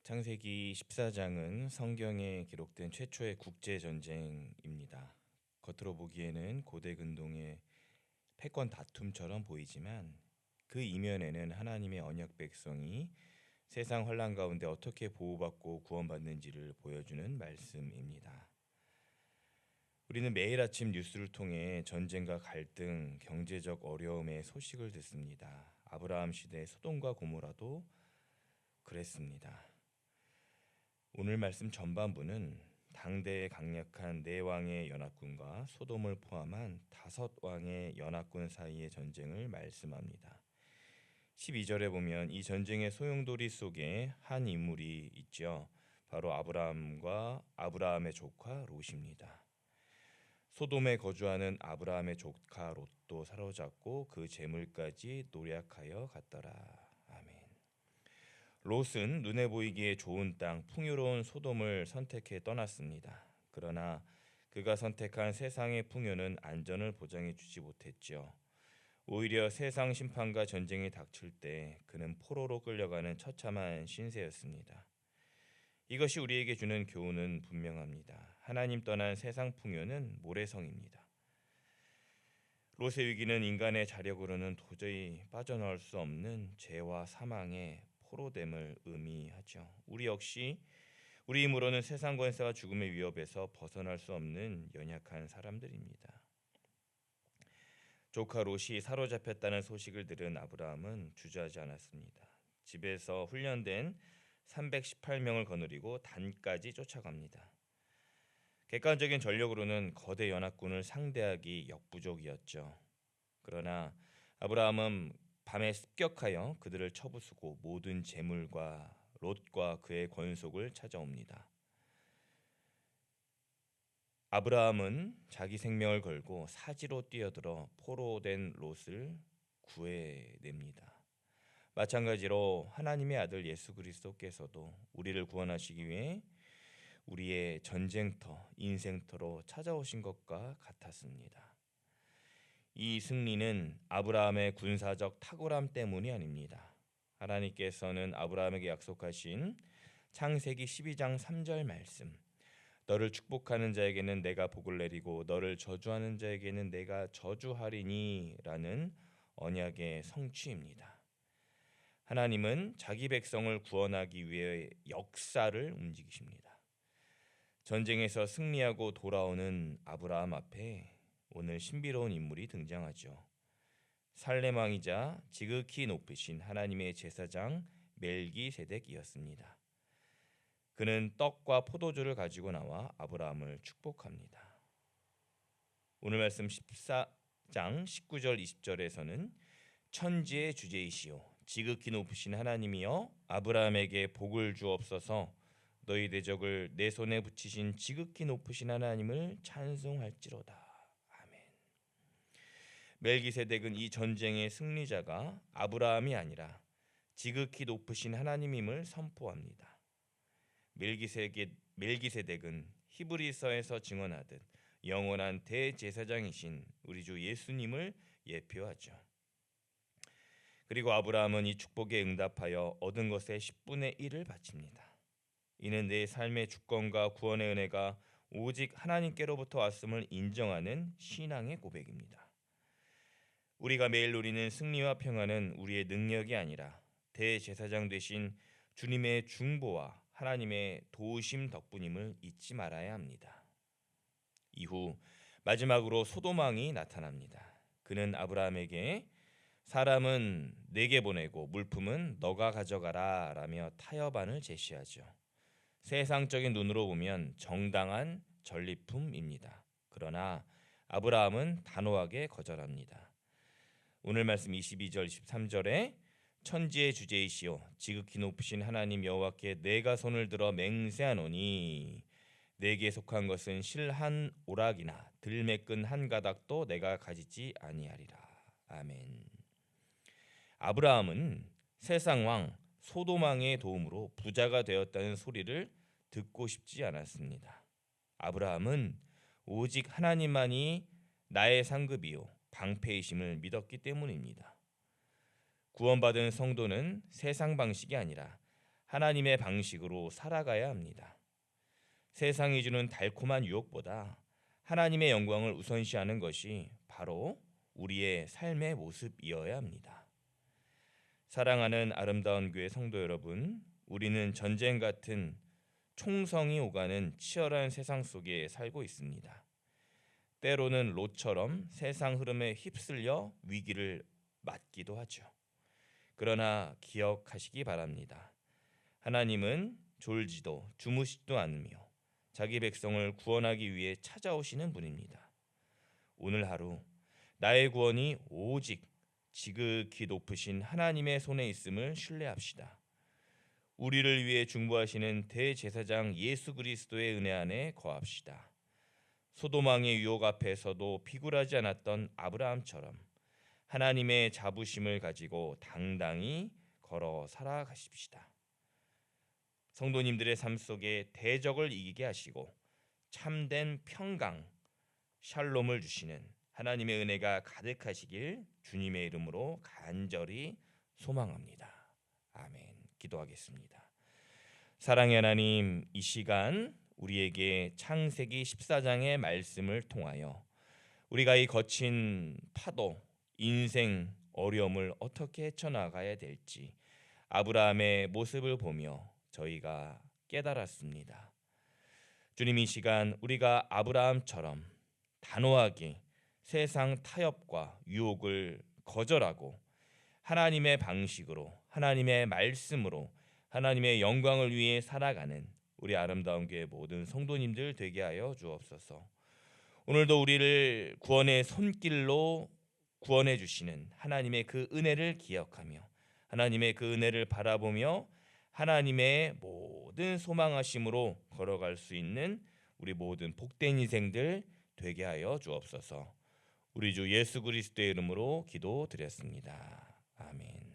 창세기 14장은 성경에 기록된 최초의 국제 전쟁입니다. 겉으로 보기에는 고대 근동의 패권 다툼처럼 보이지만 그 이면에는 하나님의 언약 백성이 세상 환난 가운데 어떻게 보호받고 구원받는지를 보여주는 말씀입니다. 우리는 매일 아침 뉴스를 통해 전쟁과 갈등, 경제적 어려움의 소식을 듣습니다. 아브라함 시대 소돔과 고모라도 그랬습니다. 오늘 말씀 전반부는 당대에 강력한 네 왕의 연합군과 소돔을 포함한 5왕의 연합군 사이의 전쟁을 말씀합니다. 12절에 보면 이 전쟁의 소용돌이 속에 한 인물이 있죠. 바로 아브라함의 조카 롯입니다. 소돔에 거주하는 아브라함의 조카 롯도 사로잡고 그 재물까지 노략하여 갔더라. 아멘. 롯은 눈에 보이기에 좋은 땅, 풍요로운 소돔을 선택해 떠났습니다. 그러나 그가 선택한 세상의 풍요는 안전을 보장해 주지 못했죠. 오히려 세상 심판과 전쟁이 닥칠 때 그는 포로로 끌려가는 처참한 신세였습니다. 이것이 우리에게 주는 교훈은 분명합니다. 하나님 떠난 세상 풍요는 모래성입니다. 롯의 위기는 인간의 자력으로는 도저히 빠져나올 수 없는 죄와 사망의 포로됨을 의미하죠. 우리 역시 우리 힘으로는 세상 권세와 죽음의 위협에서 벗어날 수 없는 연약한 사람들입니다. 조카 롯이 사로잡혔다는 소식을 들은 아브라함은 주저하지 않았습니다. 집에서 훈련된 318명을 거느리고 단까지 쫓아갑니다. 객관적인 전력으로는 거대 연합군을 상대하기 역부족이었죠. 그러나 아브라함은 밤에 습격하여 그들을 쳐부수고 모든 재물과 롯과 그의 권속을 찾아옵니다. 아브라함은 자기 생명을 걸고 사지로 뛰어들어 포로된 롯을 구해냅니다. 마찬가지로 하나님의 아들 예수 그리스도께서도 우리를 구원하시기 위해 우리의 전쟁터, 인생터로 찾아오신 것과 같았습니다. 이 승리는 아브라함의 군사적 탁월함 때문이 아닙니다. 하나님께서는 아브라함에게 약속하신 창세기 12장 3절 말씀, 너를 축복하는 자에게는 내가 복을 내리고 너를 저주하는 자에게는 내가 저주하리니 라는 언약의 성취입니다. 하나님은 자기 백성을 구원하기 위해 역사를 움직이십니다. 전쟁에서 승리하고 돌아오는 아브라함 앞에 오늘 신비로운 인물이 등장하죠. 살렘 왕이자 지극히 높으신 하나님의 제사장 멜기세덱이었습니다. 그는 떡과 포도주를 가지고 나와 아브라함을 축복합니다. 오늘 말씀 14장 19절 20절에서는 천지의 주제이시오 지극히 높으신 하나님이여 아브라함에게 복을 주옵소서 너희 대적을 내 손에 붙이신 지극히 높으신 하나님을 찬송할지로다. 아멘. 멜기세덱은 이 전쟁의 승리자가 아브라함이 아니라 지극히 높으신 하나님임을 선포합니다. 멜기세덱은 히브리서에서 증언하듯 영원한 대제사장이신 우리 주 예수님을 예표하죠. 그리고 아브라함은 이 축복에 응답하여 얻은 것의 10분의 1을 바칩니다. 이는 내 삶의 주권과 구원의 은혜가 오직 하나님께로부터 왔음을 인정하는 신앙의 고백입니다. 우리가 매일 누리는 승리와 평안은 우리의 능력이 아니라 대제사장 되신 주님의 중보와 하나님의 도우심 덕분임을 잊지 말아야 합니다. 이후 마지막으로 소돔 왕이 나타납니다. 그는 아브라함에게 사람은 내게 보내고 물품은 너가 가져가라 라며 타협안을 제시하죠. 세상적인 눈으로 보면 정당한 전리품입니다. 그러나 아브라함은 단호하게 거절합니다. 오늘 말씀 22절 23절에 천지의 주제이시오 지극히 높으신 하나님 여호와께 내가 손을 들어 맹세하노니 내게 속한 것은 실 한 오락이나 들매끈 한 가닥도 내가 가지지 아니하리라. 아멘. 아브라함은 세상 왕 소돔 왕의 도움으로 부자가 되었다는 소리를 듣고 싶지 않았습니다. 아브라함은 오직 하나님만이 나의 상급이요 방패이심을 믿었기 때문입니다. 구원받은 성도는 세상 방식이 아니라 하나님의 방식으로 살아가야 합니다. 세상이 주는 달콤한 유혹보다 하나님의 영광을 우선시하는 것이 바로 우리의 삶의 모습이어야 합니다. 사랑하는 아름다운 교회 성도 여러분, 우리는 전쟁 같은 총성이 오가는 치열한 세상 속에 살고 있습니다. 때로는 롯처럼 세상 흐름에 휩쓸려 위기를 맞기도 하죠. 그러나 기억하시기 바랍니다. 하나님은 졸지도 주무시지도 않으며 자기 백성을 구원하기 위해 찾아오시는 분입니다. 오늘 하루 나의 구원이 오직 지극히 높으신 하나님의 손에 있음을 신뢰합시다. 우리를 위해 중보하시는 대제사장 예수 그리스도의 은혜 안에 거합시다. 소돔왕의 유혹 앞에서도 비굴하지 않았던 아브라함처럼 하나님의 자부심을 가지고 당당히 걸어 살아가십시다. 성도님들의 삶 속에 대적을 이기게 하시고 참된 평강, 샬롬을 주시는 하나님의 은혜가 가득하시길 주님의 이름으로 간절히 소망합니다. 아멘. 기도하겠습니다. 사랑의 하나님, 이 시간 우리에게 창세기 14장의 말씀을 통하여 우리가 이 거친 파도, 인생 어려움을 어떻게 헤쳐나가야 될지 아브라함의 모습을 보며 저희가 깨달았습니다. 주님, 이 시간 우리가 아브라함처럼 단호하게 세상 타협과 유혹을 거절하고 하나님의 방식으로, 하나님의 말씀으로 하나님의 영광을 위해 살아가는 우리 아름다운 교회 모든 성도님들 되게 하여 주옵소서. 오늘도 우리를 구원의 손길로 구원해 주시는 하나님의 그 은혜를 기억하며 하나님의 그 은혜를 바라보며 하나님의 모든 소망하심으로 걸어갈 수 있는 우리 모든 복된 인생들 되게 하여 주옵소서. 우리 주 예수 그리스도의 이름으로 기도드렸습니다. 아멘.